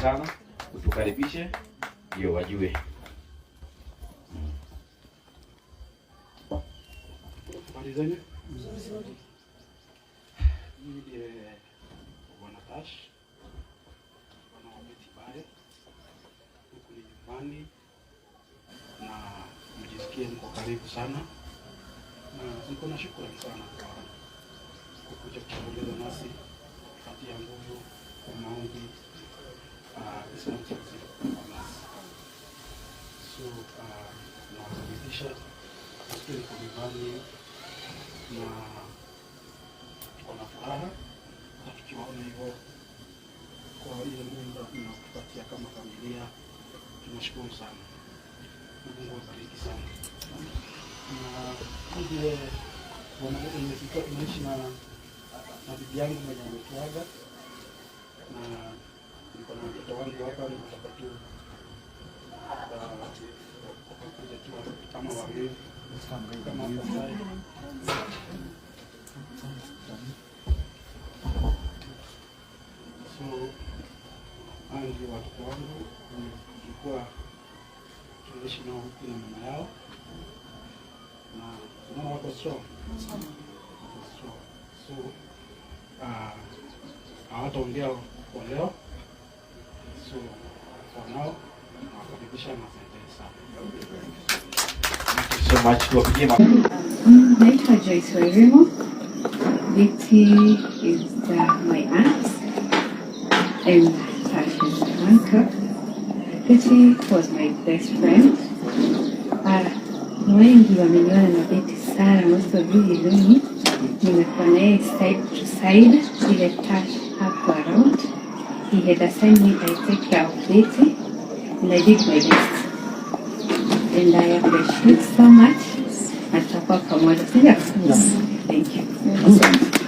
sana utukaribishe ndio wajue. Habari zenu? Mimi ndiye Bwana Tash, Bwana wa Beti Bae. Huku ni nyumbani na mjisikie mko karibu sana, na niko na shukrani sana kwa kukuja kuongeza nasi, kupatia nguvu kwa maombi nasi. So nawakaribisha nasikia niko nyumbani na tuko na furaha na tukiwaona hivyo kwa ile Mungu mnakupatia kama familia, tunashukuru sana. Mungu awabariki sana. Na ndiye nimefika tunaishi na bibi yangu mwenye ametuaga, na niko na mtoto wangu hapa, nataka tu kuja tu kama wawili kama mfadhili. So hao ndio watoto wangu, tulikuwa tunaishi nao huku na mama yao, na tunaona wako strong. So hawataongea kwa leo, so for now nawakaribisha na asante sana. So much for being Naitwa Joyce Wairimu. Betty is my aunt and Tash is my uncle. Betty was my best friend. Wengi wameniona na Betty sana, most of you know me. Nimekuwa naye side to side ile Tash hapo around. He had assigned me to take care of Betty and I did my best. And I appreciate so much. Thank you.